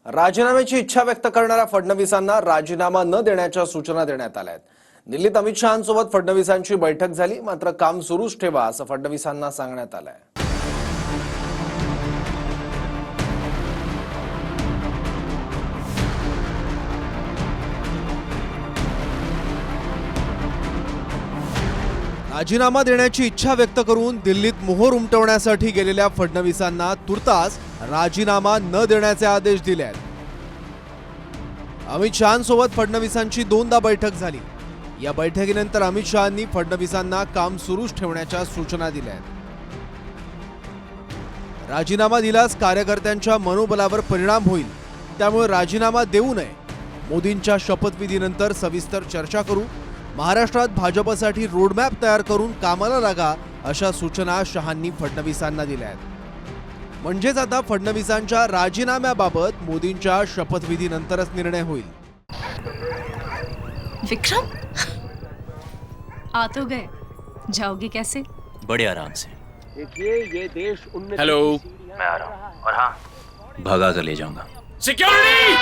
राजीनाम्याची इच्छा व्यक्त करणाऱ्या फडणवीसांना राजीनामा न देण्याच्या सूचना देण्यात आल्या आहेत। दिल्लीत अमित शहांसोबत फडणवीसांची बैठक झाली, मात्र काम सुरूच ठेवा असं फडणवीसांना सांगण्यात आलंय। राजीनामा देण्याची इच्छा व्यक्त करून दिल्लीत मोहोर उमटवण्यासाठी गेलेल्या फडणवीसांना तुर्तास राजीनामा न देण्याचे आदेश दिले आहेत। अमित शहांसोबत फडणवीसांची दोनदा बैठक झाली। या बैठकीनंतर अमित शहांनी फडणवीसांना काम सुरूच ठेवण्याच्या सूचना दिल्या आहेत। राजीनामा दिल्यास कार्यकर्त्यांच्या मनोबलावर परिणाम होईल, त्यामुळे राजीनामा देऊ नये। मोदींच्या शपथविधीनंतर सविस्तर चर्चा करू, महाराष्ट्रात भाजपसाठी रोडमॅप तयार करून कामाला लागा, अशा सूचना शहांनी फडणवीसांना दिल्या आहेत। म्हणजेच आता फडणवीसांच्या राजीनाम्याबाबत मोदींच्या शपथविधीनंतरच निर्णय होईल। विक्रम, आ तो गए, जाओगे कैसे? बड़े आराम से। देखिए ये देश हेलो, मैं आ रहा हूँ। और हाँ, भगा कर ले जाऊंगा। सिक्योरिटी!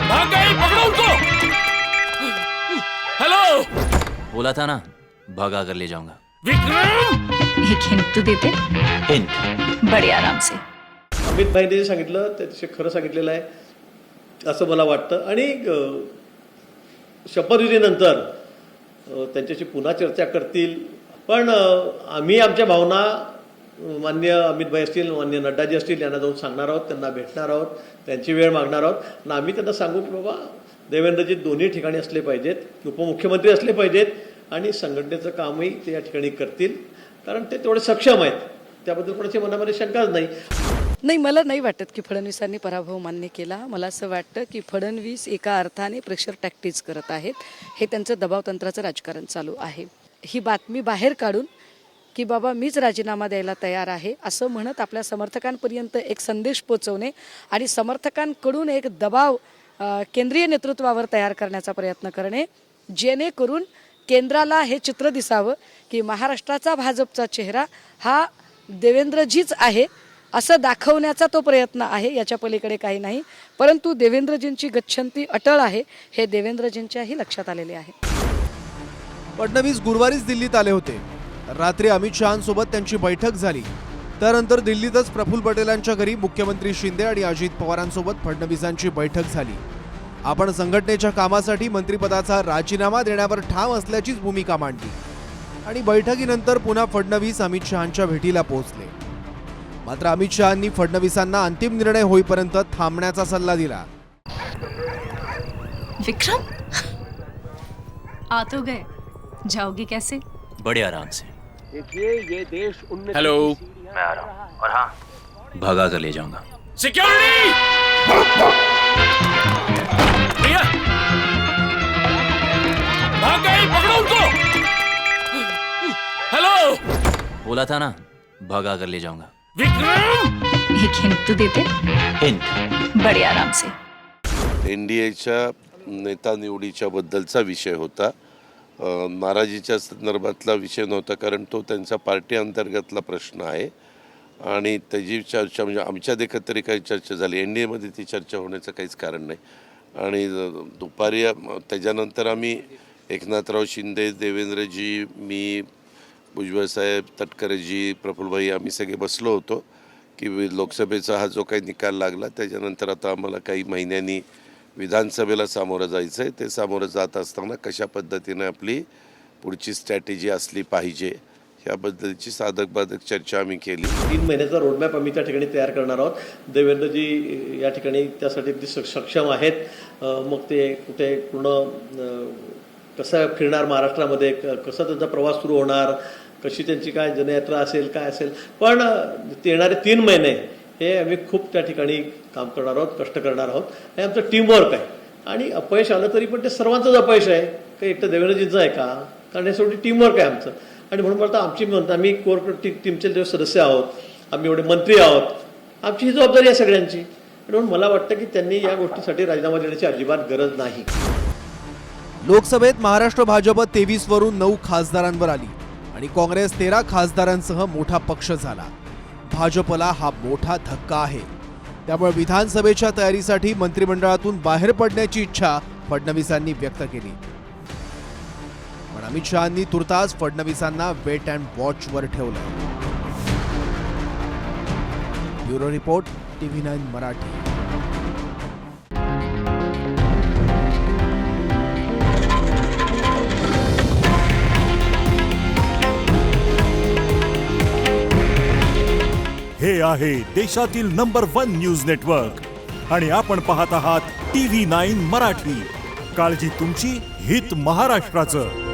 भाग गई, पकड़ो उनको। हेलो, बोला था ना, भगा कर ले जाऊंगा। विक्रम! एक हिंट तो देते। हिंट? बड़े आराम से। अमित भाईने जे सांगितलं ते खरं सांगितलेलं आहे असं मला वाटतं। आणि शपथविधीनंतर त्यांच्याशी पुन्हा चर्चा करतील, पण आम्ही आमच्या भावना माननीय अमित भाई असतील, माननीय नड्डाजी असतील यांना जाऊन सांगणार आहोत, त्यांना भेटणार आहोत, त्यांची वेळ मागणार आहोत। आणि आम्ही त्यांना सांगू की बाबा देवेंद्रजी दोन्ही ठिकाणी असले पाहिजेत, उपमुख्यमंत्री असले पाहिजेत आणि संघटनेचं कामही ते या ठिकाणी करतील, कारण ते तेवढे सक्षम आहेत, त्याबद्दल कोणाच्या मनामध्ये शंकाच नाही। मला नाही वाटत की फडणवीसांनी पराभव मान्य केला। मला असं वाटतं की फडणवीस एका अर्थाने प्रेशर टॅक्टिक्स करत आहेत, हे त्यांचं दबावतंत्राचं राजकारण चालू आहे। ही बातमी बाहेर काढून की बाबा मीच राजीनामा द्यायला तयार आहे असं म्हणत आपल्या समर्थकांपर्यंत एक संदेश पोहोचवणे आणि समर्थकांकडून एक दबाव केंद्रीय नेतृत्वावर तयार करण्याचा प्रयत्न करणे, जेणेकरून केंद्राला हे चित्र दिसावं की महाराष्ट्राचा भाजपचा चेहरा हा देवेंद्रजीच आहे असं दाखवण्याचा तो प्रयत्न आहे। याच्या पलीकडे काही नाही, परंतु देवेंद्रजींची गच्छंती अटळ आहे हे देवेंद्रजींच्याही लक्षात आलेले आहे। फडणवीस गुरुवारीच दिल्लीत आले होते। रात्री अमित शहांसोबत त्यांची बैठक झाली। त्यानंतर दिल्लीतच प्रफुल्ल पटेलांच्या घरी मुख्यमंत्री शिंदे आणि अजित पवारांसोबत फडणवीसांची बैठक झाली। आपण संघटनेच्या कामासाठी मंत्रिपदाचा राजीनामा देण्यावर ठाम असल्याचीच भूमिका मांडली आणि बैठकीनंतर पुन्हा फडणवीस अमित शहांच्या भेटीला पोहोचले। मात्र अमित शहांनी फडणवीसांना अंतिम निर्णय होईपर्यंत थांबण्याचा सल्ला दिला। विक्रम, आ तो गए, जाओगे कैसे? बड़े आराम से। देखिए ये देश हेलो, मैं आ रहा हूँ। और हाँ, भगा कर ले जाऊंगा। सिक्योरिटी! भाग गई, पकड़ो उनको। हेलो, बोला था ना, भगा कर ले जाऊंगा। विक्रम! एक हिंट तो देते। हिंट? बड़े आराम से। एनडीएच्या नेता निवडीच्या बद्दलचा विषय होता, नाराजीच्या संदर्भातला विषय नव्हता, कारण तो त्यांचा पार्टी अंतर्गतला प्रश्न आहे आणि त्याची चर्चा म्हणजे आमच्या देखत तरी काही चर्चा झाली, एनडीएमध्ये ती चर्चा होण्याचं काहीच कारण नाही। आणि दुपारी त्याच्यानंतर आम्ही एकनाथराव शिंदे, देवेंद्रजी, मी, भुजबळसाहेब, तटकरेजी, प्रफुल्लभाई आम्ही सगळे बसलो होतो की लोकसभेचा हा जो काही निकाल लागला त्याच्यानंतर आता आम्हाला काही महिन्यांनी विधानसभेला सामोरं जायचं आहे। ते सामोरं जात असताना कशा पद्धतीने आपली पुढची स्ट्रॅटेजी असली पाहिजे याबद्दलची साधक बाधक चर्चा आम्ही केली। 3 महिन्याचा रोडमॅप आम्ही त्या ठिकाणी तयार करणार आहोत। देवेंद्रजी या ठिकाणी त्यासाठी अगदी सक्षम आहेत। मग ते कुठे पूर्ण कसं फिरणार महाराष्ट्रामध्ये, कसा त्यांचा प्रवास सुरू होणार, कशी त्यांची काय जनयात्रा असेल, काय असेल, पण येणारे 3 महिने हे आम्ही खूप त्या ठिकाणी काम करणार आहोत, कष्ट करणार आहोत। हे आमचं टीमवर्क आहे आणि अपयश आलं तरी पण ते सर्वांचंच अपयश आहे, काही एकटं देवेंद्रजींचं आहे का? कारण हे शेवटी टीमवर्क आहे आमचं। आणि म्हणून मला आम्ही कोर टीमचे जे सदस्य आहोत, आम्ही एवढे मंत्री आहोत, आमची ही जबाबदारी आहे सगळ्यांची। म्हणून मला वाटतं की त्यांनी या गोष्टीसाठी राजीनामा देण्याची अजिबात गरज नाही। लोकसभेत महाराष्ट्र भाजप 23 वरून 9 खासदारांवर आली। आणि काँग्रेस 13 खासदारांसह मोठा पक्ष झाला. भाजपला हा मोठा धक्का आहे. त्यामुळे विधानसभेच्या तयारीसाठी मंत्रिमंडळातून बाहेर पडण्याची इच्छा फडणवीसांनी व्यक्त केली. पण अमित शहांनी तुर्तास फडणवीसांना वेट अँड वॉचवर ठेवलं. Bureau report, TV9 Marathi. हे आहे देशातील नंबर 1 न्यूज नेटवर्क आणि आपण पाहत आहात TV9 मराठी. काळजी तुमची, हित महाराष्ट्राचं.